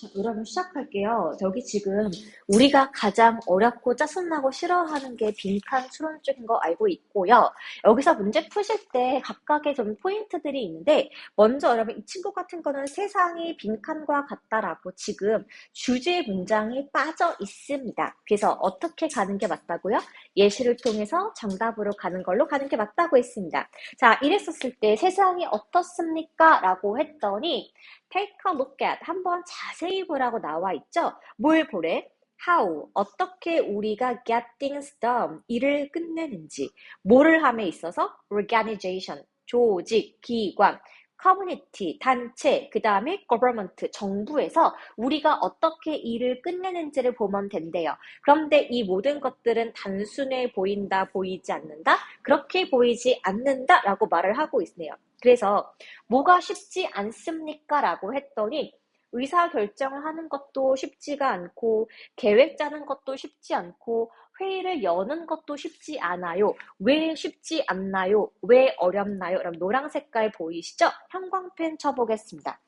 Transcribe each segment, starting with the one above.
자, 여러분 시작할게요. 여기 지금 우리가 가장 어렵고 짜증나고 싫어하는 게 빈칸 추론적인 거 알고 있고요. 여기서 문제 푸실 때 각각의 좀 포인트들이 있는데 먼저 여러분 이 친구 같은 거는 세상이 빈칸과 같다라고 지금 주제 문장이 빠져 있습니다. 그래서 어떻게 가는 게 맞다고요? 예시를 통해서 정답으로 가는 걸로 가는 게 맞다고 했습니다. 자, 이랬었을 때 세상이 어떻습니까? 라고 했더니 take a look at 한번 자세히 보라고 나와 있죠. 뭘 보래? how 어떻게 우리가 get things done 일을 끝내는지 뭐를 함에 있어서 organization 조직 기관 커뮤니티 단체 그 다음에 government 정부에서 우리가 어떻게 일을 끝내는지를 보면 된대요. 그런데 이 모든 것들은 단순해 보인다 보이지 않는다 그렇게 보이지 않는다 라고 말을 하고 있네요. 그래서 뭐가 쉽지 않습니까? 라고 했더니 의사결정을 하는 것도 쉽지가 않고 계획 짜는 것도 쉽지 않고 회의를 여는 것도 쉽지 않아요. 왜 쉽지 않나요? 왜 어렵나요? 그럼 노란 색깔 보이시죠? 형광펜 쳐보겠습니다.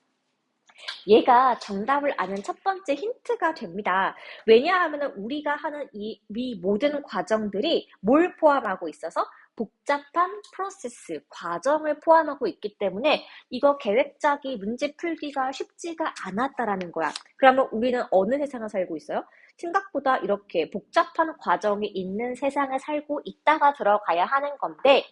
얘가 정답을 아는 첫 번째 힌트가 됩니다. 왜냐하면 우리가 하는 이 모든 과정들이 뭘 포함하고 있어서 복잡한 프로세스, 과정을 포함하고 있기 때문에 이거 계획 짜기, 문제 풀기가 쉽지가 않았다라는 거야. 그러면 우리는 어느 세상을 살고 있어요? 생각보다 이렇게 복잡한 과정이 있는 세상을 살고 있다가 들어가야 하는 건데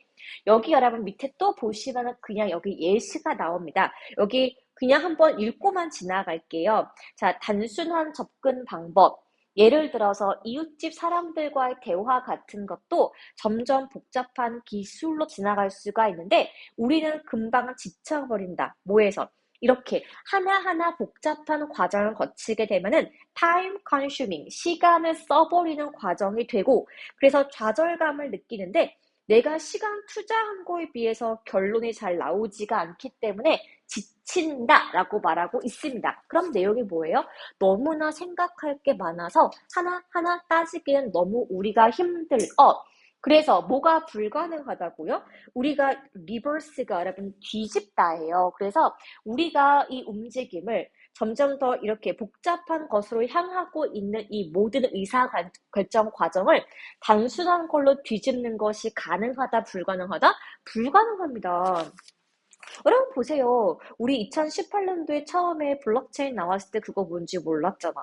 여기 여러분 밑에 또 보시면 그냥 여기 예시가 나옵니다. 여기 그냥 한번 읽고만 지나갈게요. 자, 단순한 접근 방법. 예를 들어서 이웃집 사람들과의 대화 같은 것도 점점 복잡한 기술로 지나갈 수가 있는데 우리는 금방 지쳐버린다. 뭐에서? 이렇게 하나하나 복잡한 과정을 거치게 되면은 time consuming, 시간을 써버리는 과정이 되고 그래서 좌절감을 느끼는데 내가 시간 투자한 거에 비해서 결론이 잘 나오지가 않기 때문에 지친다라고 말하고 있습니다. 그럼 내용이 뭐예요? 너무나 생각할 게 많아서 하나하나 따지기엔 너무 우리가 힘들어. 그래서 뭐가 불가능하다고요? 우리가 리버스가 여러분 뒤집다예요. 그래서 우리가 이 움직임을 점점 더 이렇게 복잡한 것으로 향하고 있는 이 모든 의사결정 과정을 단순한 걸로 뒤집는 것이 가능하다, 불가능하다? 불가능합니다. 여러분 보세요. 우리 2018년도에 처음에 블록체인 나왔을 때 그거 뭔지 몰랐잖아.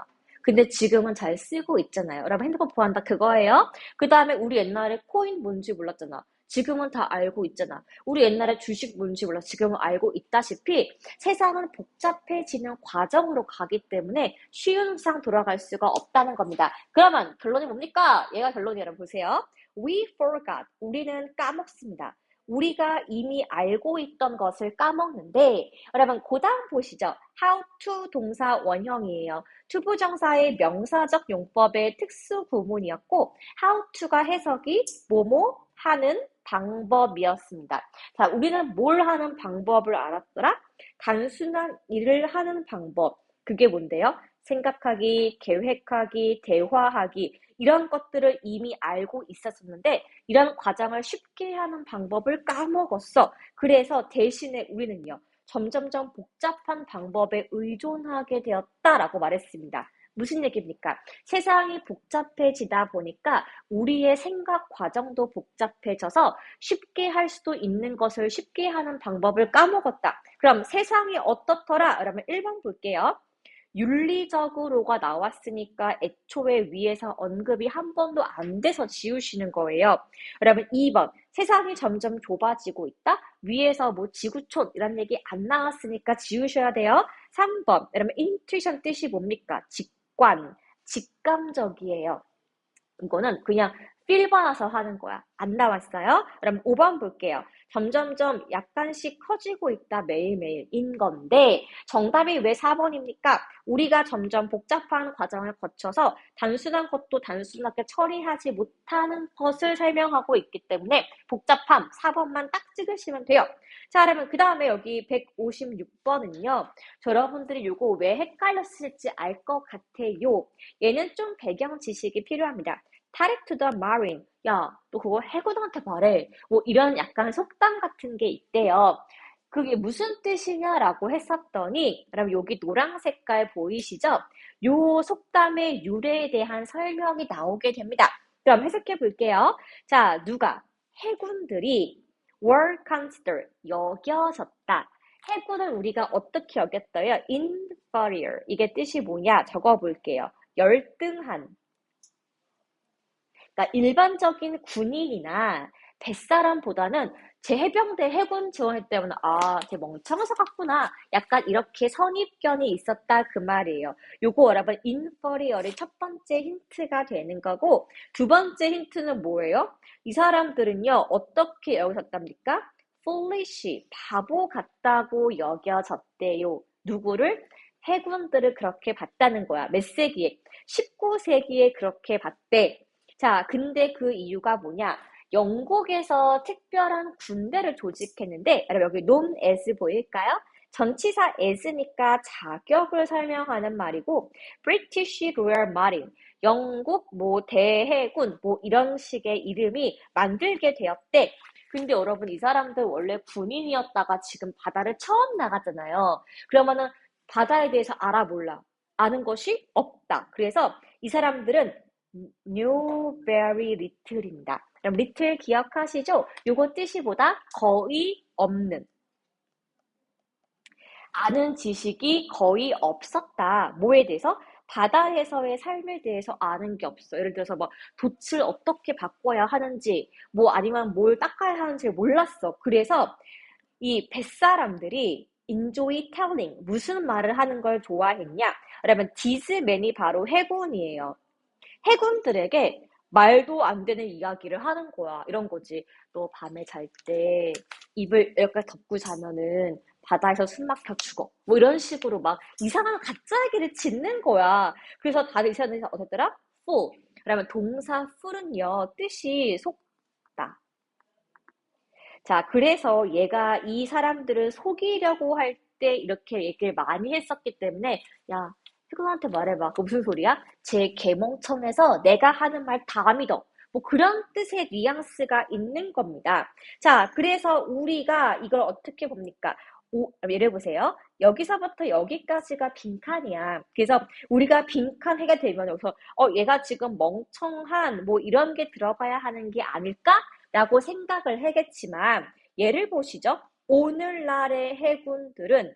근데 지금은 잘 쓰고 있잖아요. 여러분 핸드폰 보안다 그거예요. 그 다음에 우리 옛날에 코인 뭔지 몰랐잖아. 지금은 다 알고 있잖아. 우리 옛날에 주식 뭔지 몰라. 지금은 알고 있다시피 세상은 복잡해지는 과정으로 가기 때문에 쉬운 상 돌아갈 수가 없다는 겁니다. 그러면 결론이 뭡니까? 얘가 결론이 여러분 보세요. We forgot. 우리는 까먹습니다. 우리가 이미 알고 있던 것을 까먹는데 여러분 그 다음 보시죠. how to 동사 원형이에요. 투부정사의 명사적 용법의 특수 부문이었고 how to가 해석이 뭐뭐 하는 방법이었습니다. 자, 우리는 뭘 하는 방법을 알았더라? 단순한 일을 하는 방법. 그게 뭔데요? 생각하기, 계획하기, 대화하기 이런 것들을 이미 알고 있었었는데 이런 과정을 쉽게 하는 방법을 까먹었어. 그래서 대신에 우리는요. 점점점 복잡한 방법에 의존하게 되었다라고 말했습니다. 무슨 얘기입니까? 세상이 복잡해지다 보니까 우리의 생각 과정도 복잡해져서 쉽게 할 수도 있는 것을 쉽게 하는 방법을 까먹었다. 그럼 세상이 어떻더라? 그러면 1번 볼게요. 윤리적으로가 나왔으니까 애초에 위에서 언급이 한 번도 안 돼서 지우시는 거예요. 여러분 2번 세상이 점점 좁아지고 있다? 위에서 뭐 지구촌 이런 얘기 안 나왔으니까 지우셔야 돼요. 3번 여러분 인투이션 뜻이 뭡니까? 직관, 직감적이에요. 이거는 그냥 필 받아서 하는 거야. 안 나왔어요? 그럼 5번 볼게요. 점점점 약간씩 커지고 있다 매일매일인 건데 정답이 왜 4번입니까? 우리가 점점 복잡한 과정을 거쳐서 단순한 것도 단순하게 처리하지 못하는 것을 설명하고 있기 때문에 복잡함 4번만 딱 찍으시면 돼요. 자, 그러면 그 다음에 여기 156번은요. 여러분들이 이거 왜 헷갈렸을지 알 것 같아요. 얘는 좀 배경 지식이 필요합니다. 타렉 투 더 마린. 야, 너 그거 해군한테 말해. 뭐 이런 약간 속담 같은 게 있대요. 그게 무슨 뜻이냐라고 했었더니, 그럼 여기 노란 색깔 보이시죠? 요 속담의 유래에 대한 설명이 나오게 됩니다. 그럼 해석해 볼게요. 자, 누가? 해군들이 were considered, 여겨졌다. 해군을 우리가 어떻게 여겼어요? inferior. 이게 뜻이 뭐냐? 적어 볼게요. 열등한. 그러니까 일반적인 군인이나 뱃사람보다는 제 해병대 해군 지원할 때는 쟤 멍청해서 갔구나. 약간 이렇게 선입견이 있었다 그 말이에요. 요거 여러분 inferior의 첫 번째 힌트가 되는 거고 두 번째 힌트는 뭐예요? 이 사람들은요 어떻게 여겨졌답니까? foolish, 바보 같다고 여겨졌대요. 누구를? 해군들을 그렇게 봤다는 거야. 몇 세기에? 19세기에 그렇게 봤대. 자, 근데 그 이유가 뭐냐? 영국에서 특별한 군대를 조직했는데, 여러분 여기 known as 보일까요? 전치사 as니까 자격을 설명하는 말이고, British Royal Marine, 영국 뭐 대해군 뭐 이런 식의 이름이 만들게 되었대. 근데 여러분 이 사람들 원래 군인이었다가 지금 바다를 처음 나가잖아요. 그러면은 바다에 대해서 알아 몰라. 아는 것이 없다. 그래서 이 사람들은 knew very little입니다. 그럼 little 기억하시죠? 요거 뜻이 보다 거의 없는. 아는 지식이 거의 없었다. 뭐에 대해서? 바다에서의 삶에 대해서 아는 게 없어. 예를 들어서 뭐 돛을 어떻게 바꿔야 하는지, 뭐 아니면 뭘 닦아야 하는지 몰랐어. 그래서 이 뱃사람들이 enjoy telling, 무슨 말을 하는 걸 좋아했냐? 그러면 these men이 바로 해군이에요. 해군들에게 말도 안 되는 이야기를 하는 거야. 이런 거지. 너 밤에 잘 때 이불 여기까지 덮고 자면은 바다에서 숨 막혀 죽어. 뭐 이런 식으로 막 이상한 가짜 얘기를 짓는 거야. 그래서 다들 이 사람들이 어떻더라? fool. 그러면 동사 fool은요, 뜻이 속다. 자, 그래서 얘가 이 사람들을 속이려고 할 때 이렇게 얘기를 많이 했었기 때문에, 야, 희근한테 말해봐. 그 무슨 소리야? 쟤 개멍청해서 내가 하는 말 다 믿어. 뭐 그런 뜻의 뉘앙스가 있는 겁니다. 자, 그래서 우리가 이걸 어떻게 봅니까? 예를 보세요. 여기서부터 여기까지가 빈칸이야. 그래서 우리가 빈칸 해가 되면 여기서 얘가 지금 멍청한 뭐 이런 게 들어가야 하는 게 아닐까? 라고 생각을 하겠지만 예를 보시죠. 오늘날의 해군들은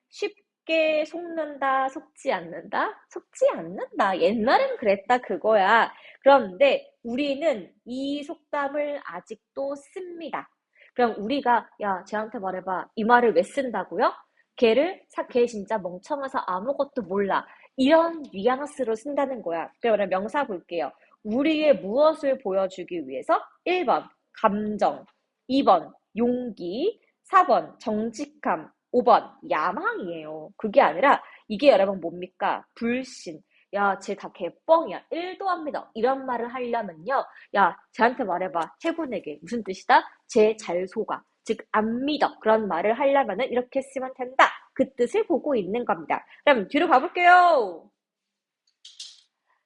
쉽게 속는다, 속지 않는다? 속지 않는다. 옛날엔 그랬다 그거야. 그런데 우리는 이 속담을 아직도 씁니다. 그럼 우리가 야, 쟤한테 말해봐. 이 말을 왜 쓴다고요? 걔 진짜 멍청해서 아무것도 몰라. 이런 뉘앙스로 쓴다는 거야. 그러면 명사 볼게요. 우리의 무엇을 보여주기 위해서? 1번 감정, 2번 용기, 4번 정직함, 5번 야망이에요. 그게 아니라 이게 여러분 뭡니까? 불신. 야, 쟤 다 개뻥이야. 1도 안 믿어. 이런 말을 하려면요. 야, 쟤한테 말해봐. 해군에게. 무슨 뜻이다? 쟤 잘 속아. 즉, 안 믿어. 그런 말을 하려면은 이렇게 쓰면 된다. 그 뜻을 보고 있는 겁니다. 그럼 뒤로 가볼게요.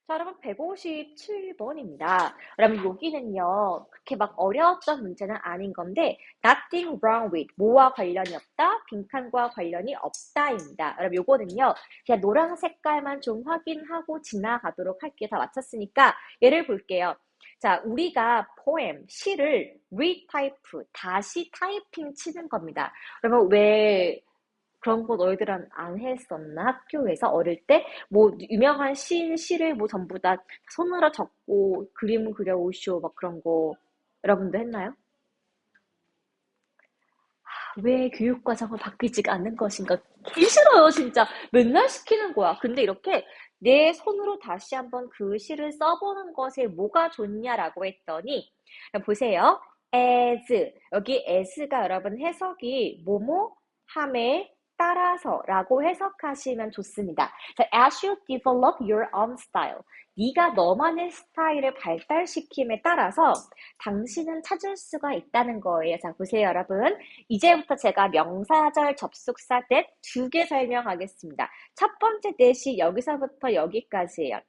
자, 여러분 157번입니다. 그럼 여기는요, 그렇게 막 어려웠던 문제는 아닌 건데 nothing wrong with, 뭐와 관련이 없다, 빈칸과 관련이 없다입니다. 그럼 요거는요, 그냥 노란 색깔만 좀 확인하고 지나가도록 할게요. 다 맞췄으니까 예를 볼게요. 자, 우리가 poem, 시를 retype, 다시 타이핑 치는 겁니다. 그러면 왜 그런 거 너희들은 안 했었나? 학교에서 어릴 때? 뭐 유명한 시인 시를 뭐 전부 다 손으로 적고 그림 그려오쇼 막 그런 거 여러분도 했나요? 왜 교육과정을 바뀌지가 않는 것인가? 기 싫어요, 진짜. 맨날 시키는 거야. 근데 이렇게 내 손으로 다시 한번 그 시를 써보는 것에 뭐가 좋냐라고 했더니, 보세요. as. 여기 as가 여러분 해석이 뭐뭐 함에 따라서라고 해석하시면 좋습니다. 자, as you develop your own style. 네가 너만의 스타일을 발달시킴에 따라서 당신은 찾을 수가 있다는 거예요. 자, 보세요, 여러분. 이제부터 제가 명사절 접속사 that 두 개 설명하겠습니다. 첫 번째 that이 여기서부터 여기까지예요.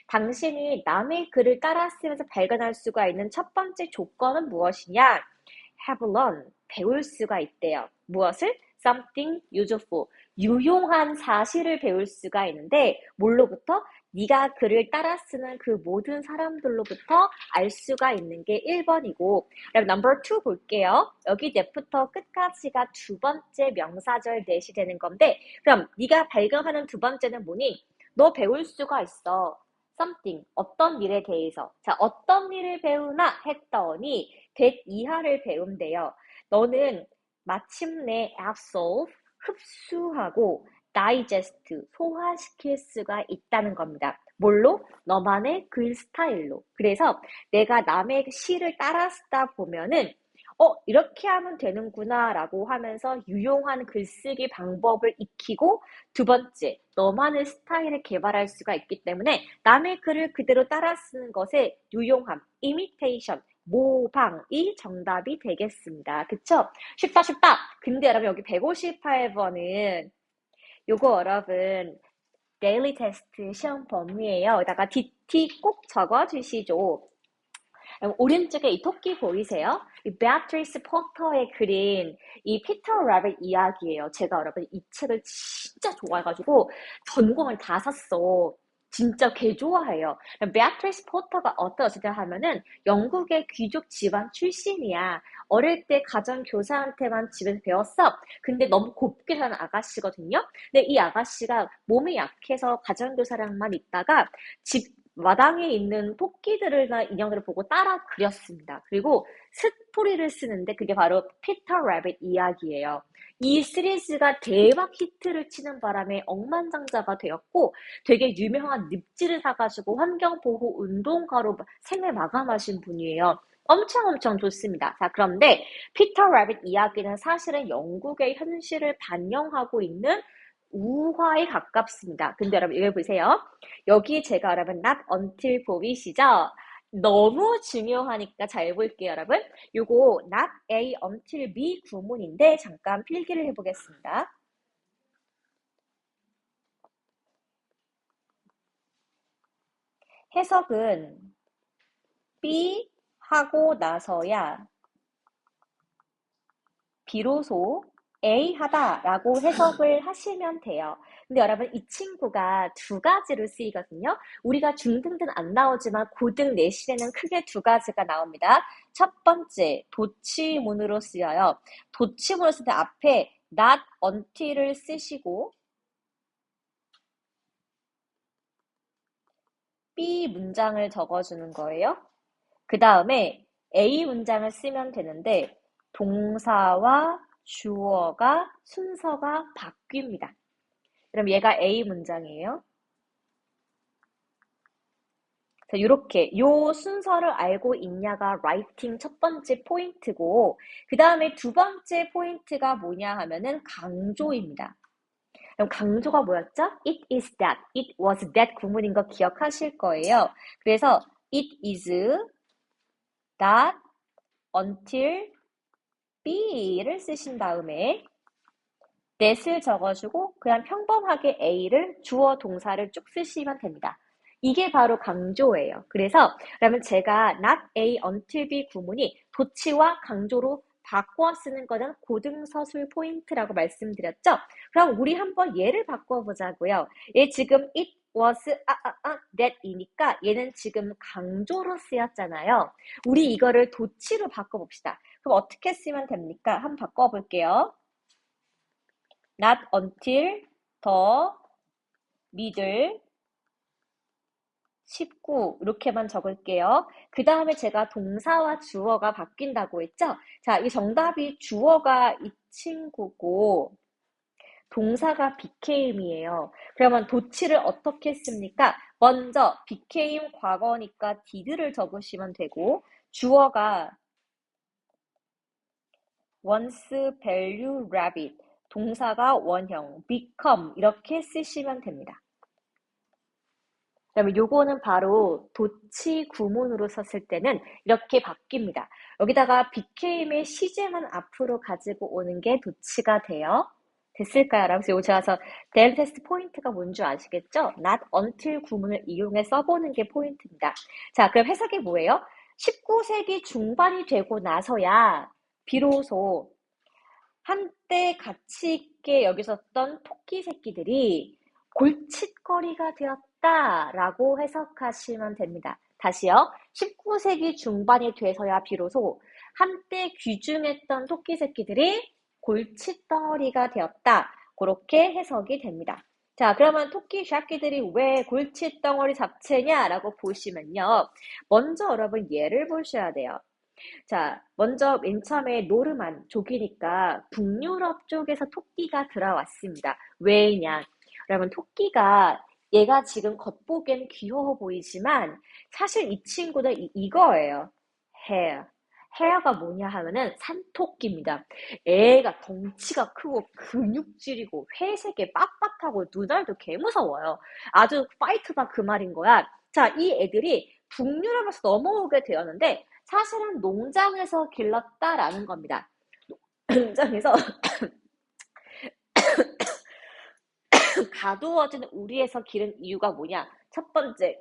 당신이 남의 글을 따라 쓰면서 발견할 수가 있는 첫 번째 조건은 무엇이냐? have learned, 배울 수가 있대요. 무엇을? something useful, 유용한 사실을 배울 수가 있는데 뭘로부터? 네가 글을 따라 쓰는 그 모든 사람들로부터 알 수가 있는 게 1번이고 그럼 넘버 2 볼게요. 여기 내부터 끝까지가 두 번째 명사절 넷이 되는 건데 그럼 네가 발견하는 두 번째는 뭐니? 너 배울 수가 있어. something, 어떤 일에 대해서. 자, 어떤 일을 배우나 했더니 that 이하를 배운대요. 너는 마침내 absorb, 흡수하고 digest, 소화시킬 수가 있다는 겁니다. 뭘로? 너만의 글 스타일로. 그래서 내가 남의 시를 따라 쓰다 보면은 이렇게 하면 되는구나 라고 하면서 유용한 글쓰기 방법을 익히고 두 번째, 너만의 스타일을 개발할 수가 있기 때문에 남의 글을 그대로 따라 쓰는 것의 유용함, imitation, 모방이 정답이 되겠습니다. 그쵸? 쉽다 쉽다. 근데 여러분 여기 158번은 요거 여러분 데일리 테스트 시험 범위예요. 여기다가 DT 꼭 적어주시죠. 오른쪽에 이 토끼 보이세요? 이 베아트리스 포터의 그린 이 피터 라빗 이야기예요. 제가 여러분 이 책을 진짜 좋아해가지고 전공을 다 샀어. 진짜 개 좋아해요. 베아트리스 포터가 어떠시냐 하면은 영국의 귀족 집안 출신이야. 어릴 때 가정 교사한테만 집에서 배웠어. 근데 너무 곱게 사는 아가씨거든요. 근데 이 아가씨가 몸이 약해서 가정 교사랑만 있다가 집 마당에 있는 토끼들이나 인형들을 보고 따라 그렸습니다. 그리고 스토리를 쓰는데 그게 바로 피터 라빗 이야기예요. 이 시리즈가 대박 히트를 치는 바람에 억만장자가 되었고 되게 유명한 늪지를 사가지고 환경보호 운동가로 생을 마감하신 분이에요. 엄청 좋습니다. 자, 그런데 피터 라빗 이야기는 사실은 영국의 현실을 반영하고 있는 우화에 가깝습니다. 근데 여러분 이거 보세요. 여기 제가 여러분 not until 보이시죠? 너무 중요하니까 잘 볼게요, 여러분. 요거 not A until B 구문인데 잠깐 필기를 해보겠습니다. 해석은 B 하고 나서야 비로소 A 하다라고 해석을 하시면 돼요. 근데 여러분 이 친구가 두 가지로 쓰이거든요. 우리가 중등은 안 나오지만 고등 내신에는 크게 두 가지가 나옵니다. 첫 번째, 도치문으로 쓰여요. 도치문으로 쓸 때 앞에 not until을 쓰시고 B 문장을 적어주는 거예요. 그 다음에 A 문장을 쓰면 되는데 동사와 주어가 순서가 바뀝니다. 그럼 얘가 A 문장이에요. 자, 이렇게 요 순서를 알고 있냐가 라이팅 첫 번째 포인트고 그 다음에 두 번째 포인트가 뭐냐 하면은 강조입니다. 그럼 강조가 뭐였죠? It is that, it was that 구문인 거 기억하실 거예요. 그래서 it is that until B를 쓰신 다음에 that을 적어주고 그냥 평범하게 A를 주어 동사를 쭉 쓰시면 됩니다. 이게 바로 강조예요. 그래서 그러면 제가 not A until B 구문이 도치와 강조로 바꿔 쓰는 거는 고등서술 포인트라고 말씀드렸죠? 그럼 우리 한번 얘를 바꿔보자고요. 얘 지금 it was that이니까 얘는 지금 강조로 쓰였잖아요. 우리 이거를 도치로 바꿔봅시다. 그럼 어떻게 쓰면 됩니까? 한번 바꿔볼게요. Not until the middle 19 이렇게만 적을게요. 그 다음에 제가 동사와 주어가 바뀐다고 했죠? 자, 이 정답이 주어가 이 친구고 동사가 became이에요. 그러면 도치를 어떻게 씁니까? 먼저 became 과거니까 did를 적으시면 되고 주어가 once value rabbit 동사가 원형 become 이렇게 쓰시면 됩니다. 그러면 요거는 바로 도치 구문으로 썼을 때는 이렇게 바뀝니다. 여기다가 became의 시제만 앞으로 가지고 오는 게 도치가 돼요. 됐을까요? 그래서 요거 제가 데일리 테스트 포인트가 뭔지 아시겠죠? not until 구문을 이용해 써보는 게 포인트입니다. 자, 그럼 해석이 뭐예요? 19세기 중반이 되고 나서야 비로소 한때 가치 있게 여기셨던 토끼 새끼들이 골칫거리가 되었다라고 해석하시면 됩니다. 다시요. 19세기 중반이 돼서야 비로소 한때 귀중했던 토끼 새끼들이 골칫덩어리가 되었다. 그렇게 해석이 됩니다. 자, 그러면 토끼 새끼들이 왜 골칫덩어리 잡채냐라고 보시면요. 먼저 여러분 예를 보셔야 돼요. 자, 먼저 맨 처음에 노르만족이니까 북유럽 쪽에서 토끼가 들어왔습니다. 왜냐? 여러분, 토끼가 얘가 지금 겉보기엔 귀여워 보이지만 사실 이 친구는 이거예요. hair. hair가 뭐냐 하면은 산토끼입니다. 애가 덩치가 크고 근육질이고 회색에 빳빳하고 눈알도 개무서워요. 아주 파이터다 그 말인 거야. 자, 이 애들이 북유럽에서 넘어오게 되었는데 사실은 농장에서 길렀다라는 겁니다. 농장에서 가두어진 우리에서 기른 이유가 뭐냐? 첫 번째,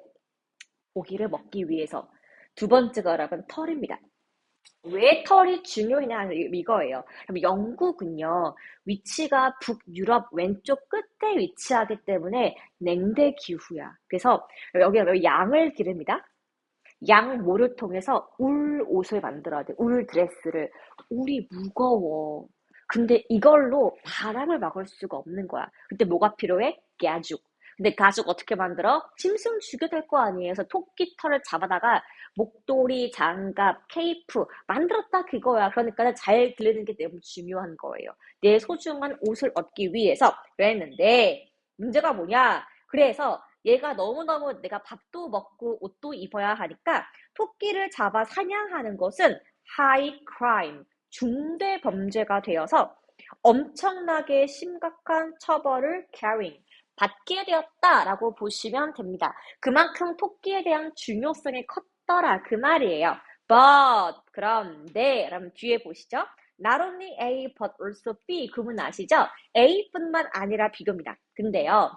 고기를 먹기 위해서. 두 번째가 여러분 털입니다. 왜 털이 중요하냐 이거예요. 그럼 영국은요, 위치가 북유럽 왼쪽 끝에 위치하기 때문에 냉대 기후야. 그래서 여기 양을 기릅니다. 양 모를 통해서 울 옷을 만들어야 돼. 울 드레스를. 울이 무거워. 근데 이걸로 바람을 막을 수가 없는 거야. 그때 뭐가 필요해? 가죽. 근데 가죽 어떻게 만들어? 짐승 죽여야 될 거 아니에요. 그래서 토끼 털을 잡아다가 목도리, 장갑, 케이프 만들었다 그거야. 그러니까 잘 들리는 게 너무 중요한 거예요. 내 소중한 옷을 얻기 위해서 그랬는데 문제가 뭐냐? 그래서 얘가 너무너무 내가 밥도 먹고 옷도 입어야 하니까 토끼를 잡아 사냥하는 것은 high crime, 중대 범죄가 되어서 엄청나게 심각한 처벌을 carrying, 받게 되었다라고 보시면 됩니다. 그만큼 토끼에 대한 중요성이 컸더라 그 말이에요. But, 그런데, 여러분 뒤에 보시죠. Not only A, but also B. 구문 아시죠? A뿐만 아니라 B입니다. 근데요.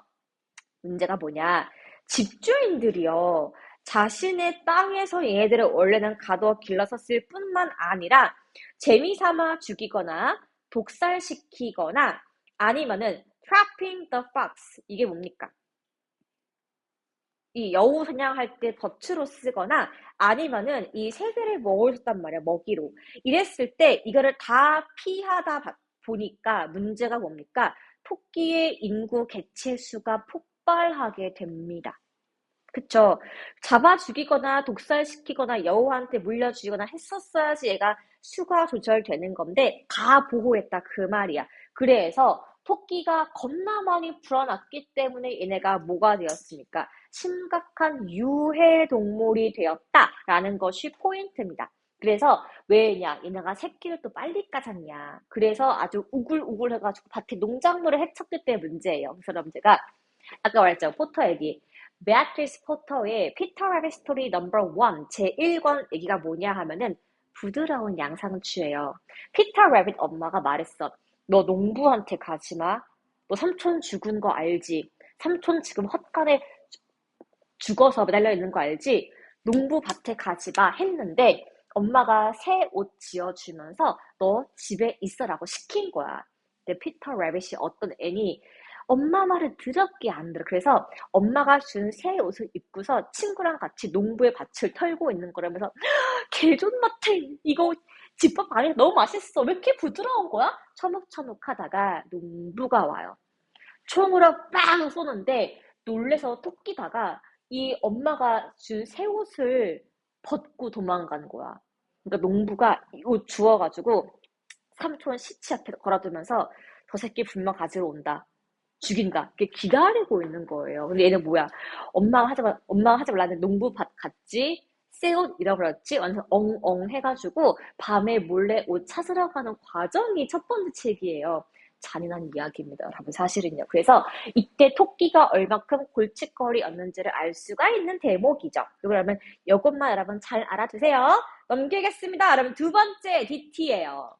문제가 뭐냐? 집주인들이요. 자신의 땅에서 얘네들을 원래는 가둬 길러섰을 뿐만 아니라 재미삼아 죽이거나 독살시키거나 아니면은 trapping the fox. 이게 뭡니까? 이 여우 사냥할 때 덫으로 쓰거나 아니면은 이 새들을 먹었단 말이야, 먹이로. 이랬을 때 이거를 다 피하다 보니까 문제가 뭡니까? 토끼의 인구 개체 수가 폭발하게 됩니다. 그쵸? 잡아 죽이거나 독살시키거나 여우한테 물려 죽이거나 했었어야지 얘가 수가 조절되는 건데 다 보호했다 그 말이야. 그래서 토끼가 겁나 많이 불어났기 때문에 얘네가 뭐가 되었습니까? 심각한 유해 동물이 되었다라는 것이 포인트입니다. 그래서 왜냐? 얘네가 새끼를 또 빨리 까졌냐? 그래서 아주 우글우글 해가지고 밭에 농작물을 해쳤기 때문에 문제예요. 그래서 여러분 제가 아까 말했죠. 포터에디. 베아트리스 포터의 피터 라빗 스토리 넘버 1 제1권 얘기가 뭐냐 하면은 부드러운 양상추예요. 피터 라빗 엄마가 말했어. 너 농부한테 가지 마. 너 삼촌 죽은 거 알지? 삼촌 지금 헛간에 죽어서 매달려 있는 거 알지? 농부 밭에 가지 마 했는데 엄마가 새 옷 지어주면서 너 집에 있어라고 시킨 거야. 근데 피터 라빗이 어떤 애니 엄마 말을 더럽게 안 들어. 그래서 엄마가 준 새 옷을 입고서 친구랑 같이 농부의 밭을 털고 있는 거라면서 개존맛해. 이거 집밥 안에 너무 맛있어. 왜 이렇게 부드러운 거야? 처묵처묵 하다가 농부가 와요. 총으로 빵 쏘는데 놀래서 토끼다가 이 엄마가 준 새 옷을 벗고 도망간 거야. 그러니까 농부가 이 옷 주워가지고 삼촌 시체 앞에 걸어두면서 저 새끼 분명 가지러 온다. 죽인다. 이렇게 기다리고 있는 거예요. 근데 얘는 뭐야? 엄마가 하지 말라는 농부밭 갔지? 새 옷 잃어버렸지? 완전 엉엉 해가지고 밤에 몰래 옷 찾으러 가는 과정이 첫 번째 책이에요. 잔인한 이야기입니다, 여러분. 사실은요. 그래서 이때 토끼가 얼마큼 골칫거리였는지를 알 수가 있는 대목이죠. 그러면 이것만 여러분 잘 알아두세요. 넘기겠습니다. 여러분 두 번째 DT예요.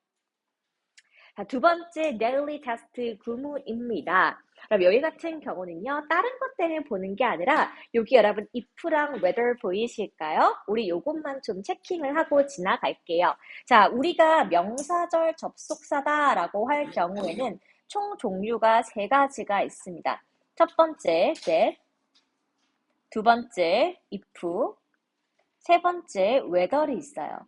자, 두 번째 daily test 구문입니다. 그럼 여기 같은 경우는요, 다른 것 때문에 보는 게 아니라, 여기 여러분 if랑 whether 보이실까요? 우리 요것만 좀 체킹을 하고 지나갈게요. 자, 우리가 명사절 접속사다라고 할 경우에는 총 종류가 세 가지가 있습니다. 첫 번째, that, 두 번째, if, 세 번째, whether이 있어요.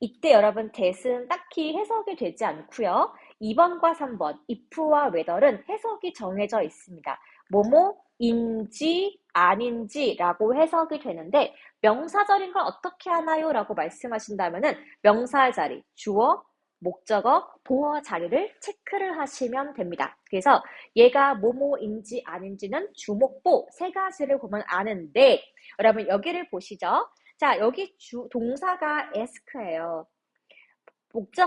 이때 여러분 that은 딱히 해석이 되지 않고요. 2번과 3번 if와 whether은 해석이 정해져 있습니다. 뭐뭐인지 아닌지라고 해석이 되는데 명사절인 걸 어떻게 하나요? 라고 말씀하신다면은 명사의 자리, 주어, 목적어, 보어 자리를 체크를 하시면 됩니다. 그래서 얘가 뭐뭐인지 아닌지는 주목보 세 가지를 보면 아는데 여러분 여기를 보시죠. 자, 여기 동사가 ask예요.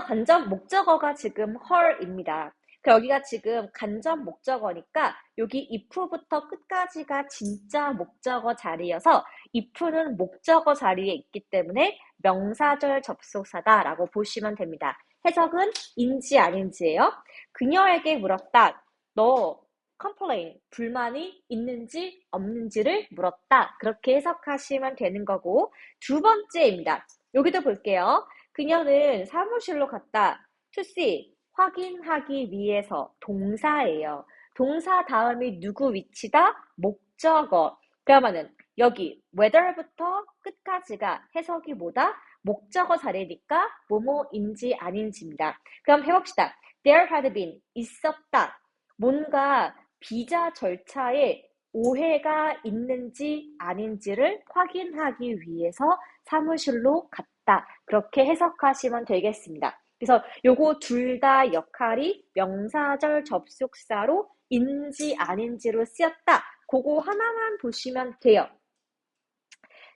간접 목적어가 지금 her입니다. 여기가 지금 간접 목적어니까 여기 if부터 끝까지가 진짜 목적어 자리여서 if는 목적어 자리에 있기 때문에 명사절 접속사다라고 보시면 됩니다. 해석은 인지 아닌지예요. 그녀에게 물었다. 너 complain, 불만이 있는지 없는지를 물었다. 그렇게 해석하시면 되는 거고 두 번째입니다. 여기도 볼게요. 그녀는 사무실로 갔다. to see, 확인하기 위해서 동사예요. 동사 다음이 누구 위치다? 목적어. 그러면은 여기 whether부터 끝까지가 해석이 뭐다? 목적어 자리니까 뭐뭐인지 아닌지입니다. 그럼 해봅시다. There had been, 있었다. 뭔가 비자 절차에 오해가 있는지 아닌지를 확인하기 위해서 사무실로 갔다. 그렇게 해석하시면 되겠습니다. 그래서 요거 둘 다 역할이 명사절 접속사로 인지 아닌지로 쓰였다. 그거 하나만 보시면 돼요.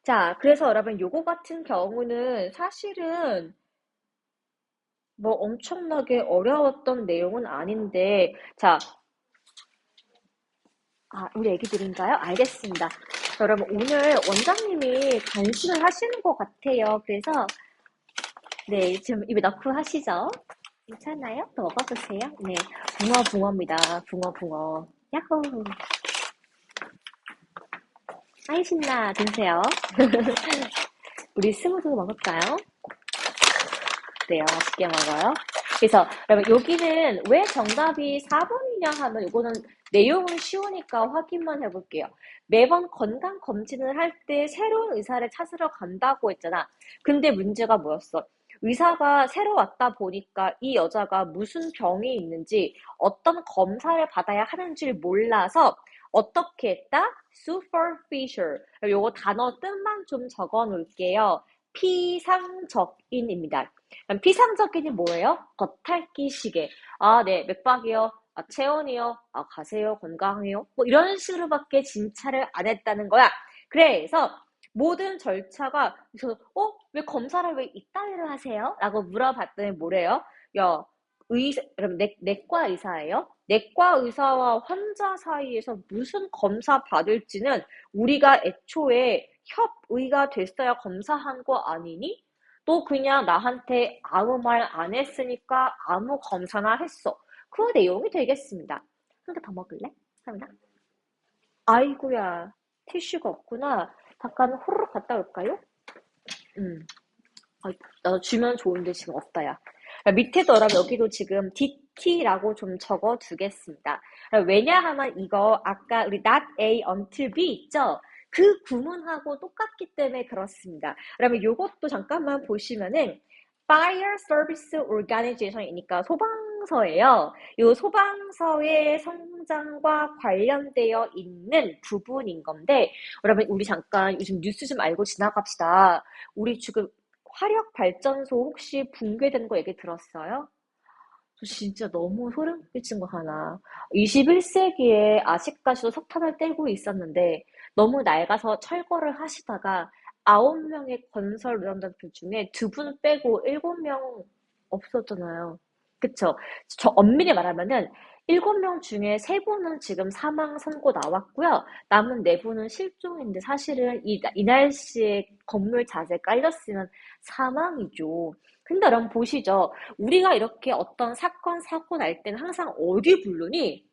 자, 그래서 여러분 요거 같은 경우는 사실은 뭐 엄청나게 어려웠던 내용은 아닌데 자, 우리 애기들인가요? 알겠습니다. 여러분 오늘 원장님이 간식을 하시는 것 같아요. 그래서 네, 지금 입에 넣고 하시죠. 괜찮아요? 또 먹어보세요. 네, 붕어입니다. 붕어. 야호! 아이 신나. 드세요. 우리 스무도 먹을까요? 그래요. 맛있게 먹어요. 그래서 여러분 여기는 왜 정답이 4번이냐 하면 이거는 내용은 쉬우니까 확인만 해볼게요. 매번 건강검진을 할 때 새로운 의사를 찾으러 간다고 했잖아. 근데 문제가 뭐였어? 의사가 새로 왔다 보니까 이 여자가 무슨 병이 있는지 어떤 검사를 받아야 하는지를 몰라서 어떻게 했다? superficial. 요거 단어 뜻만 좀 적어 놓을게요. 피상적인입니다. 피상적인이 뭐예요? 겉핥기식의 네, 맥박이요. 체온이요. 가세요. 건강해요. 뭐 이런 식으로밖에 진찰을 안 했다는 거야. 그래서 모든 절차가 그래서 왜 검사를 왜 이따위로 하세요? 라고 물어봤더니 뭐래요? 야, 여러분 내과 의사예요? 내과 의사와 환자 사이에서 무슨 검사 받을지는 우리가 애초에 협의가 됐어야 검사한 거 아니니? 또 그냥 나한테 아무 말 안 했으니까 아무 검사나 했어. 그 내용이 되겠습니다. 한 개 더 먹을래? 합니다. 아이고야, 티슈가 없구나. 잠깐 호로록 갔다 올까요? 나도 주면 좋은데 지금 없다, 야. 밑에도 여러분 여기도 지금 DT라고 좀 적어 두겠습니다. 왜냐하면 이거 아까 우리 not A until B 있죠? 그 구문하고 똑같기 때문에 그렇습니다. 그러면 이것도 잠깐만 보시면은 Fire Service Organization이니까 소방서예요. 이 소방서의 성장과 관련되어 있는 부분인 건데 여러분 우리 잠깐 요즘 뉴스 좀 알고 지나갑시다. 우리 지금 화력발전소 혹시 붕괴된 거 얘기 들었어요? 저 진짜 너무 소름 끼친 거 하나. 21세기에 아직까지도 석탄을 떼고 있었는데 너무 낡아서 철거를 하시다가 9명의 건설 노동자들 중에 2분 빼고 7명 없었잖아요. 그쵸? 저 엄밀히 말하면은 7명 중에 3분은 지금 사망 선고 나왔고요. 남은 4분은 실종인데 사실은 이 날씨에 건물 자재 깔렸으면 사망이죠. 근데 여러분 보시죠. 우리가 이렇게 어떤 사건, 사고 날 때는 항상 어디 부르니?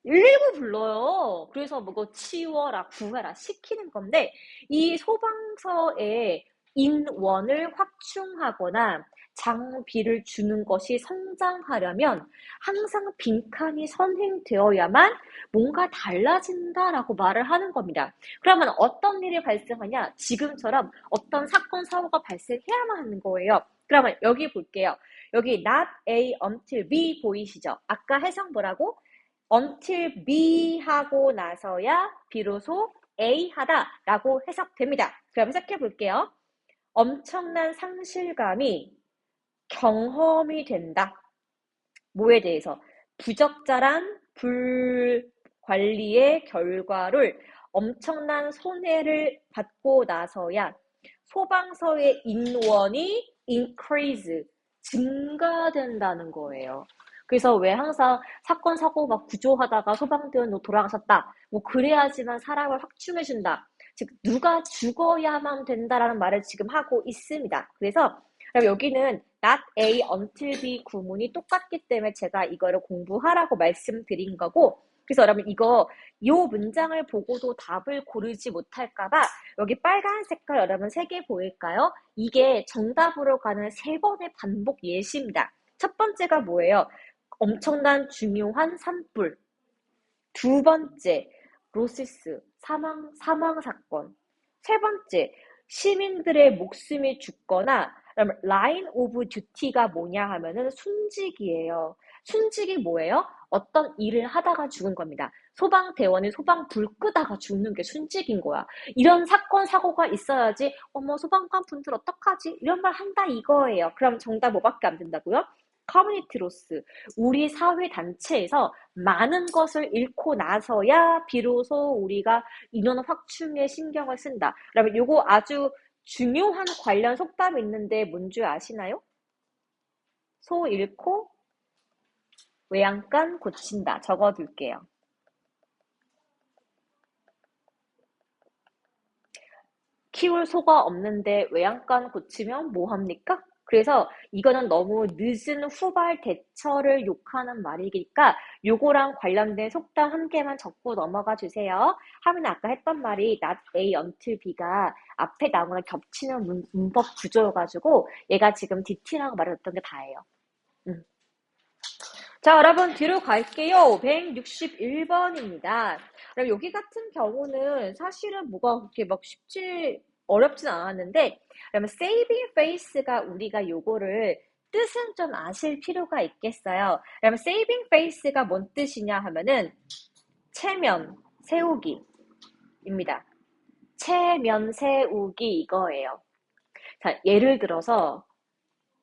119 불러요. 그래서 뭐 치워라, 구해라 시키는 건데 이 소방서에 인원을 확충하거나 장비를 주는 것이 성장하려면 항상 빈칸이 선행되어야만 뭔가 달라진다라고 말을 하는 겁니다. 그러면 어떤 일이 발생하냐? 지금처럼 어떤 사건, 사고가 발생해야만 하는 거예요. 그러면 여기 볼게요. 여기 not A until B 보이시죠? 아까 해석 뭐라고? until B 하고 나서야 비로소 A 하다라고 해석됩니다. 그럼 해석해 볼게요. 엄청난 상실감이 경험이 된다. 뭐에 대해서? 부적절한 불관리의 결과를 엄청난 손해를 받고 나서야 소방서의 인원이 increase, 증가된다는 거예요. 그래서 왜 항상 사건, 사고 막 구조하다가 소방대원 돌아가셨다. 뭐 그래야지만 사람을 확충해준다. 즉 누가 죽어야만 된다라는 말을 지금 하고 있습니다. 그래서 여기는 not A until B 구문이 똑같기 때문에 제가 이거를 공부하라고 말씀드린 거고, 그래서 여러분 이 문장을 보고도 답을 고르지 못할까봐 여기 빨간 색깔 여러분 3개 보일까요? 이게 정답으로 가는 3번의 반복 예시입니다. 첫 번째가 뭐예요? 엄청난 중요한 산불. 두 번째, 로시스, 사망 사건. 세 번째, 시민들의 목숨이 죽거나, 그러면 라인 오브 듀티가 뭐냐 하면은 순직이에요. 순직이 뭐예요? 어떤 일을 하다가 죽은 겁니다. 소방대원이 소방불 끄다가 죽는 게 순직인 거야. 이런 사건, 사고가 있어야지, 어머, 소방관 분들 어떡하지? 이런 말 한다 이거예요. 그럼 정답 뭐밖에 안 된다고요? 커뮤니티 로스. 우리 사회 단체에서 많은 것을 잃고 나서야 비로소 우리가 인원 확충에 신경을 쓴다. 그러면 요거 아주 중요한 관련 속담이 있는데 뭔지 아시나요? 소 잃고 외양간 고친다. 적어둘게요. 키울 소가 없는데 외양간 고치면 뭐 합니까? 그래서 이거는 너무 늦은 후발 대처를 욕하는 말이니까 요거랑 관련된 속담 한 개만 적고 넘어가 주세요. 하면 아까 했던 말이 not A until B가 앞에 나오는 겹치는 문법 구조여가지고 얘가 지금 DT라고 말했던 게 다예요. 자, 여러분 뒤로 갈게요. 161번입니다. 그럼 여기 같은 경우는 사실은 뭐가 그렇게 막 어렵진 않았는데, 그러면 saving face가 우리가 요거를 뜻은 좀 아실 필요가 있겠어요. 그러면 saving face가 뭔 뜻이냐 하면은 체면 세우기입니다. 체면 세우기 이거예요. 자, 예를 들어서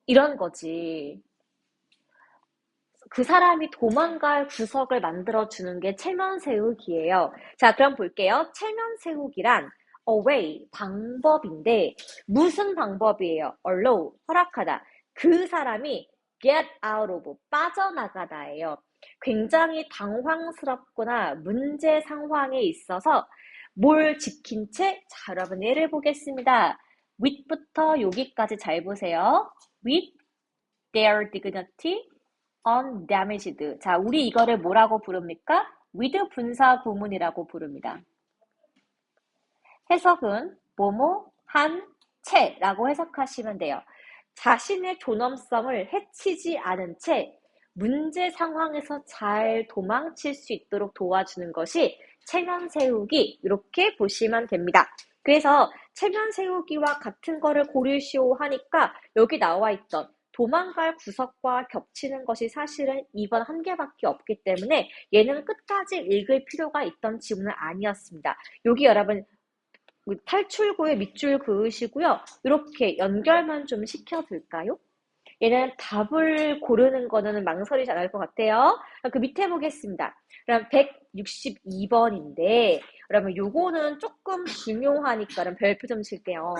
이런 거지. 그 사람이 도망갈 구석을 만들어주는 게 체면 세우기예요. 자, 그럼 볼게요. 체면 세우기란 away, 방법인데 무슨 방법이에요? allow, 허락하다. 그 사람이 get out of, 빠져나가다예요. 굉장히 당황스럽거나 문제 상황에 있어서 뭘 지킨 채, 자, 여러분 예를 보겠습니다. with부터 여기까지 잘 보세요. with their dignity, undamaged. 자, 우리 이거를 뭐라고 부릅니까? with 분사 구문이라고 부릅니다. 해석은 뭐뭐 한 채라고 해석하시면 돼요. 자신의 존엄성을 해치지 않은 채 문제 상황에서 잘 도망칠 수 있도록 도와주는 것이 체면 세우기, 이렇게 보시면 됩니다. 그래서 체면 세우기와 같은 거를 고르시오 하니까 여기 나와 있던 도망갈 구석과 겹치는 것이 사실은 이번 한 개밖에 없기 때문에 얘는 끝까지 읽을 필요가 있던 지문은 아니었습니다. 여기 여러분 탈출구에 밑줄 그으시고요. 이렇게 연결만 좀 시켜둘까요? 얘는 답을 고르는 거는 망설이지 않을 것 같아요. 그 밑에 보겠습니다. 그럼 162번인데, 그러면 요거는 조금 중요하니까 별표 좀 칠게요.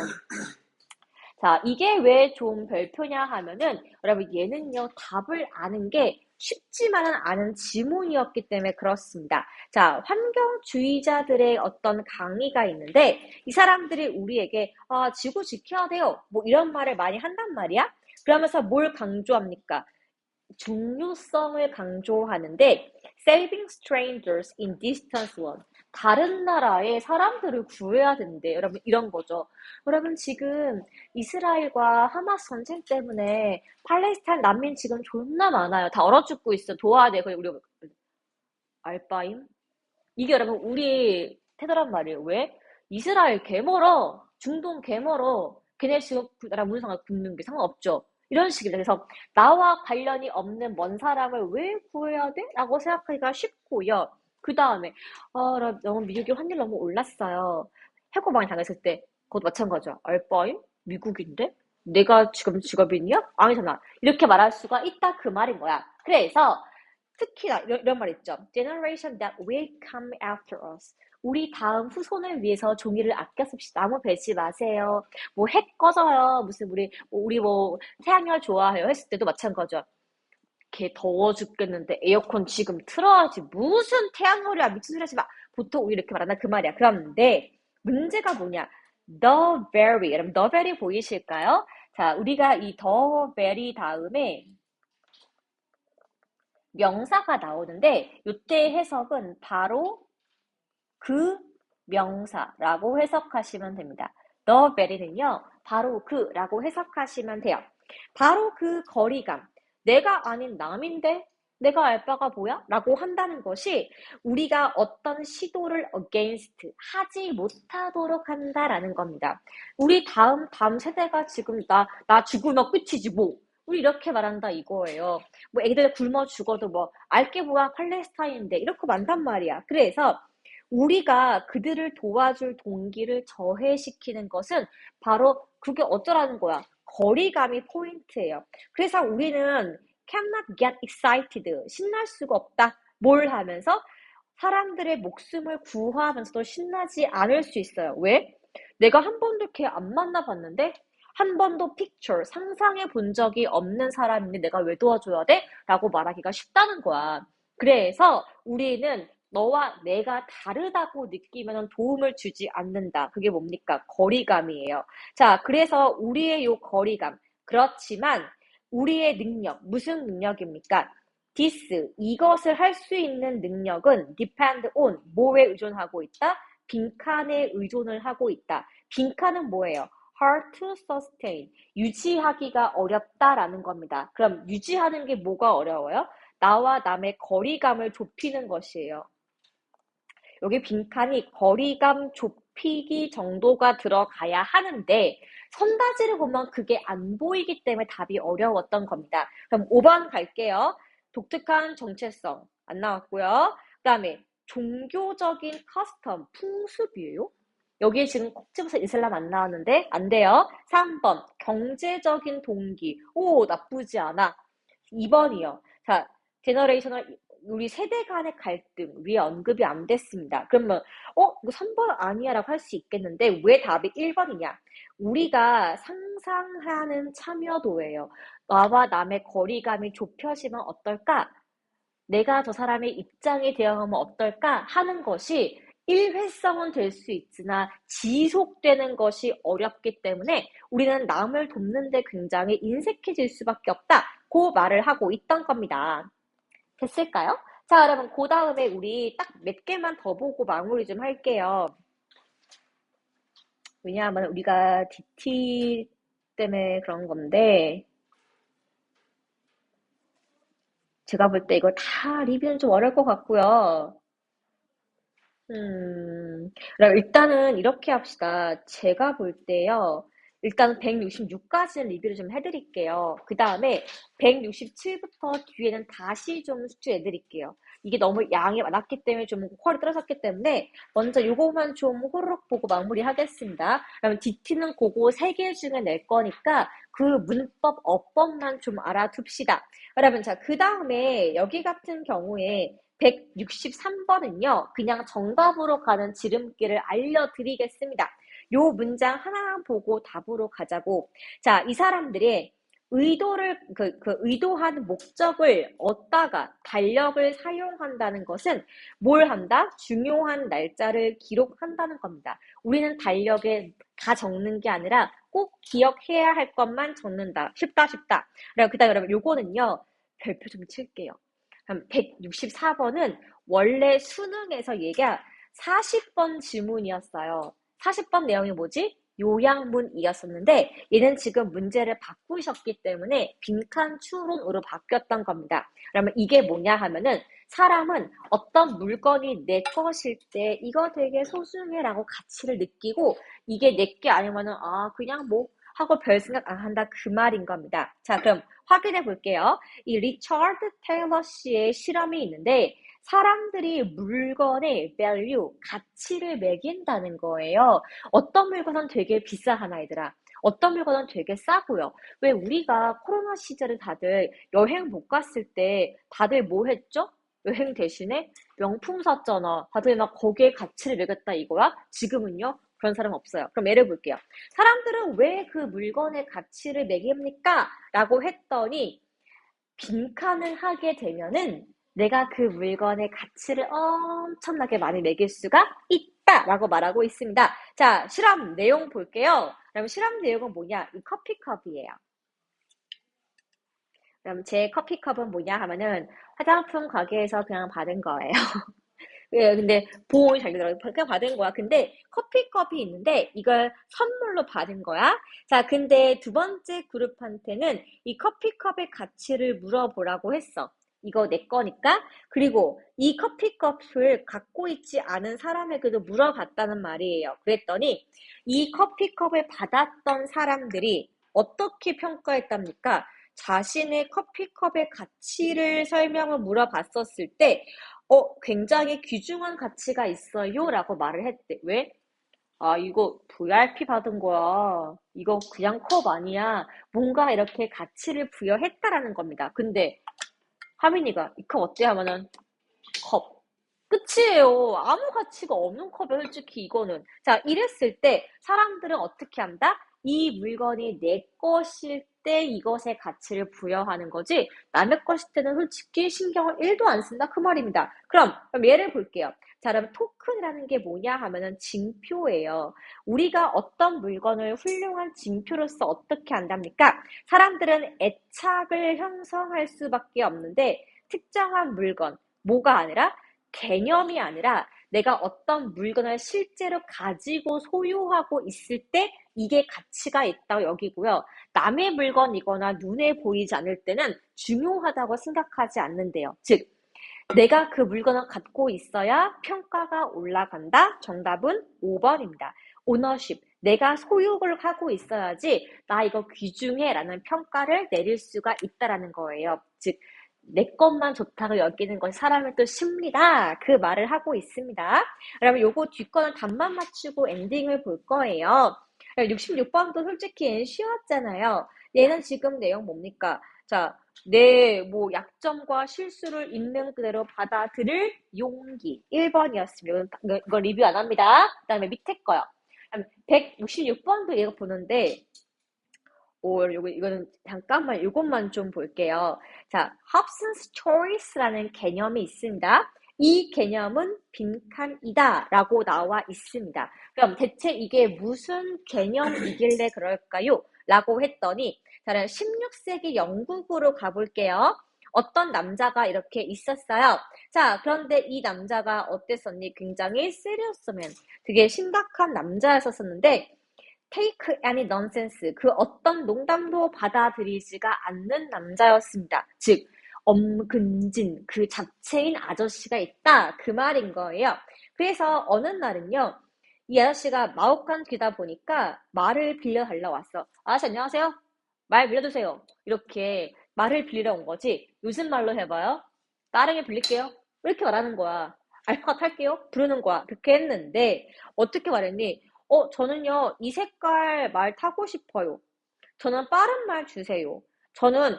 자, 이게 왜 좋은 별표냐 하면은, 여러분, 얘는요, 답을 아는 게 쉽지만은 않은 지문이었기 때문에 그렇습니다. 자, 환경주의자들의 어떤 강의가 있는데, 이 사람들이 우리에게, 지구 지켜야 돼요. 뭐 이런 말을 많이 한단 말이야. 그러면서 뭘 강조합니까? 중요성을 강조하는데 saving strangers in distant one. 다른 나라의 사람들을 구해야 된대. 여러분 이런 거죠. 여러분 지금 이스라엘과 하마스 전쟁 때문에 팔레스타인 난민 지금 존나 많아요. 다 얼어 죽고 있어. 도와야 돼. 그리고 우리 알바임? 이게 여러분 우리 태도란 말이에요. 왜? 이스라엘 개멀어. 중동 개멀어. 걔네 지금 그 나라 문상을 굶는 게 상관없죠. 이런 식이다. 그래서 나와 관련이 없는 먼 사람을 왜 구해야 돼? 라고 생각하기가 쉽고요. 그 다음에 나 너무 미국이 환율 너무 올랐어요. 해고방이 당했을 때 그것도 마찬가지야. 알바임? 미국인데? 내가 지금 직업인이야? 아니잖아. 이렇게 말할 수가 있다 그 말인 거야. 그래서 특히나 이런 말 있죠. Generation that will come after us. 우리 다음 후손을 위해서 종이를 아껴 씁시다. 나무 베지 마세요. 뭐 핵 꺼져요. 무슨 우리 뭐 태양열 좋아해요. 했을 때도 마찬가지야. 걔 더워 죽겠는데 에어컨 지금 틀어야지. 무슨 태양열이야. 미친 소리 하지 마. 보통 우리 이렇게 말한다 그 말이야. 그런데 문제가 뭐냐? The very. 여러분 the very 보이실까요? 자, 우리가 이 the very 다음에 명사가 나오는데 이때 해석은 바로 그 명사라고 해석하시면 됩니다. the very는요. 바로 그라고 해석하시면 돼요. 바로 그 거리감. 내가 아닌 남인데 내가 알 바가 뭐야? 라고 한다는 것이 우리가 어떤 시도를 against 하지 못하도록 한다라는 겁니다. 우리 다음 세대가 지금 나 죽으면 끝이지 뭐. 우리 이렇게 말한다 이거예요. 뭐 애들 굶어 죽어도 뭐 알게 뭐야 팔레스타인인데 이렇게 만단 말이야. 그래서 우리가 그들을 도와줄 동기를 저해시키는 것은 바로 그게 어쩌라는 거야. 거리감이 포인트예요. 그래서 우리는 cannot get excited. 신날 수가 없다. 뭘 하면서? 사람들의 목숨을 구하면서도 신나지 않을 수 있어요. 왜? 내가 한 번도 걔 안 만나봤는데 한 번도 picture, 상상해 본 적이 없는 사람인데 내가 왜 도와줘야 돼? 라고 말하기가 쉽다는 거야. 그래서 우리는 너와 내가 다르다고 느끼면 도움을 주지 않는다. 그게 뭡니까? 거리감이에요. 자, 그래서 우리의 요 거리감. 그렇지만 우리의 능력, 무슨 능력입니까? this, 이것을 할 수 있는 능력은 depend on, 뭐에 의존하고 있다? 빈칸에 의존을 하고 있다. 빈칸은 뭐예요? hard to sustain, 유지하기가 어렵다라는 겁니다. 그럼 유지하는 게 뭐가 어려워요? 나와 남의 거리감을 좁히는 것이에요. 여기 빈칸이 거리감 좁히기 정도가 들어가야 하는데 선다지를 보면 그게 안 보이기 때문에 답이 어려웠던 겁니다. 그럼 5번 갈게요. 독특한 정체성 안 나왔고요. 그 다음에 종교적인 커스텀, 풍습이에요? 여기에 지금 콕 집어서 이슬람 안 나왔는데 안 돼요. 3번 경제적인 동기. 오, 나쁘지 않아. 2번이요. 자, 제너레이셔널 우리 세대 간의 갈등 위에 언급이 안 됐습니다. 그러면 이거 3번 아니야라고 할 수 있겠는데 왜 답이 1번이냐? 우리가 상상하는 참여도예요. 나와 남의 거리감이 좁혀지면 어떨까? 내가 저 사람의 입장에 대응하면 어떨까? 하는 것이 일회성은 될 수 있으나 지속되는 것이 어렵기 때문에 우리는 남을 돕는 데 굉장히 인색해질 수밖에 없다. 그 말을 하고 있던 겁니다. 됐을까요? 자, 여러분, 그 다음에 우리 딱 몇 개만 더 보고 마무리 좀 할게요. 왜냐하면 우리가 DT 때문에 그런 건데, 제가 볼 때 이거 다 리뷰는 좀 어려울 것 같고요. 그럼 일단은 이렇게 합시다. 제가 볼 때요. 일단 166까지는 리뷰를 좀 해드릴게요. 그 다음에 167부터 뒤에는 다시 좀 숙제해드릴게요. 이게 너무 양이 많았기 때문에 좀 퀄이 떨어졌기 때문에 먼저 요거만 좀 호로록 보고 마무리하겠습니다. 그러면 DT는 그거 3개 중에 낼 거니까 그 문법, 어법만 좀 알아둡시다. 여러분, 자, 그 다음에 여기 같은 경우에 163번은요, 그냥 정답으로 가는 지름길을 알려드리겠습니다. 요 문장 하나만 보고 답으로 가자고. 자, 이 사람들의 의도를, 의도한 목적을 얻다가 달력을 사용한다는 것은 뭘 한다? 중요한 날짜를 기록한다는 겁니다. 우리는 달력에 다 적는 게 아니라 꼭 기억해야 할 것만 적는다. 쉽다. 그 다음에 여러분, 요거는요, 별표 좀 칠게요. 그럼 164번은 원래 수능에서 얘가 40번 질문이었어요. 40번 내용이 뭐지? 요약문이었었는데 얘는 지금 문제를 바꾸셨기 때문에 빈칸 추론으로 바뀌었던 겁니다. 그러면 이게 뭐냐 하면은 사람은 어떤 물건이 내 것일 때 이거 되게 소중해라고 가치를 느끼고 이게 내 게 아니면은 그냥 뭐 하고 별 생각 안 한다 그 말인 겁니다. 자, 그럼 확인해 볼게요. 이 리처드 테일러 씨의 실험이 있는데 사람들이 물건의 value, 가치를 매긴다는 거예요. 어떤 물건은 되게 비싸하나 얘들아. 어떤 물건은 되게 싸고요. 왜 우리가 코로나 시절에 다들 여행 못 갔을 때 다들 뭐 했죠? 여행 대신에 명품 샀잖아. 다들 막 거기에 가치를 매겼다 이거야? 지금은요? 그런 사람 없어요. 그럼 예를 볼게요. 사람들은 왜 그 물건의 가치를 매깁니까? 라고 했더니 빈칸을 하게 되면은 내가 그 물건의 가치를 엄청나게 많이 매길 수가 있다 라고 말하고 있습니다. 자, 실험 내용 볼게요. 그럼 실험 내용은 뭐냐? 이 커피컵이에요. 그럼 제 커피컵은 뭐냐 하면은 화장품 가게에서 그냥 받은 거예요. 예, 근데 보온이 잘 되더라고요. 그냥 받은 거야. 근데 커피컵이 있는데 이걸 선물로 받은 거야. 자, 근데 두 번째 그룹한테는 이 커피컵의 가치를 물어보라고 했어. 이거 내 거니까. 그리고 이 커피컵을 갖고 있지 않은 사람에게도 물어봤다는 말이에요. 그랬더니 이 커피컵을 받았던 사람들이 어떻게 평가했답니까? 자신의 커피컵의 가치를 설명을 물어봤었을 때 굉장히 귀중한 가치가 있어요 라고 말을 했대. 왜? 이거 VIP 받은 거야. 이거 그냥 컵 아니야. 뭔가 이렇게 가치를 부여했다라는 겁니다. 근데 하민이가 이 컵 어때 하면은 컵. 끝이에요. 아무 가치가 없는 컵에 솔직히 이거는. 자, 이랬을 때 사람들은 어떻게 한다? 이 물건이 내 것일 때 이것의 가치를 부여하는 거지 남의 것일 때는 솔직히 신경을 1도 안 쓴다 그 말입니다. 그럼 예를 볼게요. 자, 그럼 토큰이라는 게 뭐냐 하면은 징표예요. 우리가 어떤 물건을 훌륭한 징표로서 어떻게 한답니까? 사람들은 애착을 형성할 수밖에 없는데 특정한 물건, 뭐가 아니라 개념이 아니라 내가 어떤 물건을 실제로 가지고 소유하고 있을 때 이게 가치가 있다고 여기고요. 남의 물건이거나 눈에 보이지 않을 때는 중요하다고 생각하지 않는데요. 즉, 내가 그 물건을 갖고 있어야 평가가 올라간다. 정답은 5번입니다. 오너십. 내가 소유를 하고 있어야지 나 이거 귀중해 라는 평가를 내릴 수가 있다라는 거예요. 즉, 내 것만 좋다고 여기는 것이 사람의 또 심리다. 그 말을 하고 있습니다. 그러면 요거 뒷거는 답만 맞추고 엔딩을 볼 거예요. 66번도 솔직히 얘는 쉬웠잖아요. 얘는 지금 내용 뭡니까? 자, 내 뭐 약점과 실수를 있는 그대로 받아들일 용기. 1번이었습니다. 이거 리뷰 안 합니다. 그 다음에 밑에 거요. 166번도 얘가 보는데 이거는 잠깐만 이것만 좀 볼게요. 자, Hobson's Choice라는 개념이 있습니다. 이 개념은 빈칸이다 라고 나와 있습니다. 그럼 대체 이게 무슨 개념이길래 그럴까요? 라고 했더니 자, 16세기 영국으로 가볼게요. 어떤 남자가 이렇게 있었어요. 자, 그런데 이 남자가 어땠었니? 굉장히 serious man, 되게 심각한 남자였었는데 take any nonsense, 그 어떤 농담도 받아들이지가 않는 남자였습니다. 즉, 엄근진, 그 자체인 아저씨가 있다. 그 말인 거예요. 그래서 어느 날은요, 이 아저씨가 마혹간 귀다 보니까 말을 빌려달라 왔어. 아저씨 안녕하세요. 말 빌려주세요. 이렇게 말을 빌리러 온 거지. 요즘 말로 해봐요. 빠르게 빌릴게요. 이렇게 말하는 거야. 알파카 탈게요. 부르는 거야. 그렇게 했는데 어떻게 말했니? 저는요, 이 색깔 말 타고 싶어요. 저는 빠른 말 주세요. 저는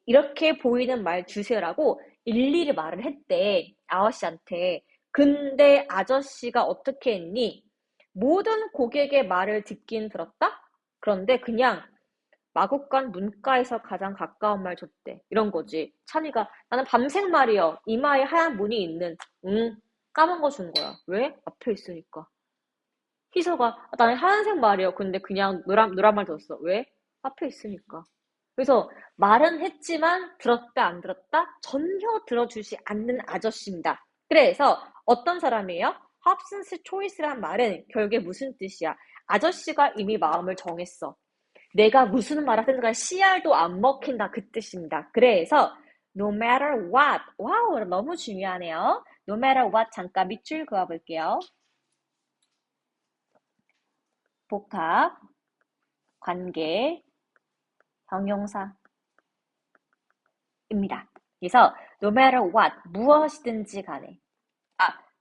이렇게 보이는 말 주세요라고 일일이 말을 했대. 아저씨한테. 근데 아저씨가 어떻게 했니? 모든 고객의 말을 듣긴 들었다? 그런데 그냥 마곡간 문가에서 가장 가까운 말 줬대. 이런 거지. 찬이가 나는 밤색 말이여. 이마에 하얀 무늬 있는. 응. 까만 거 준 거야. 왜? 앞에 있으니까. 희서가 나는 하얀색 말이요. 근데 그냥 노란 말 줬어. 왜? 앞에 있으니까. 그래서 말은 했지만 들었다 안 들었다 전혀 들어주지 않는 아저씨입니다. 그래서 어떤 사람이에요? 홉슨스 초이스란 말은 결국에 무슨 뜻이야? 아저씨가 이미 마음을 정했어. 내가 무슨 말을 하든가 씨알도 안 먹힌다 그 뜻입니다. 그래서 no matter what, 와우 너무 중요하네요. no matter what 잠깐 밑줄 그어볼게요. 복합, 관계, 형용사입니다. 그래서 no matter what, 무엇이든지 간에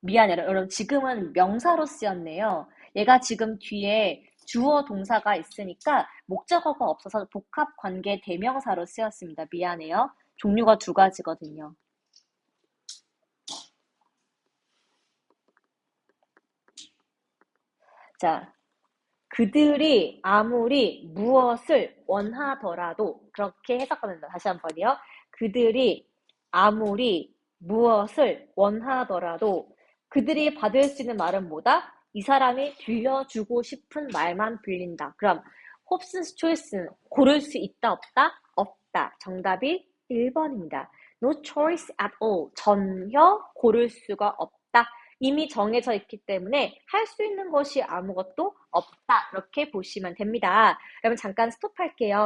미안해요. 여러분 지금은 명사로 쓰였네요. 얘가 지금 뒤에 주어 동사가 있으니까 목적어가 없어서 복합 관계 대명사로 쓰였습니다. 미안해요. 종류가 두 가지거든요. 자, 그들이 아무리 무엇을 원하더라도 그렇게 해석합니다. 다시 한 번요. 그들이 아무리 무엇을 원하더라도 그들이 받을 수 있는 말은 뭐다? 이 사람이 들려주고 싶은 말만 빌린다. 그럼 홉슨스 초이스는 고를 수 있다 없다? 없다. 정답이 1번입니다. No choice at all. 전혀 고를 수가 없다. 이미 정해져 있기 때문에 할 수 있는 것이 아무것도 없다. 이렇게 보시면 됩니다. 여러분 잠깐 스톱할게요.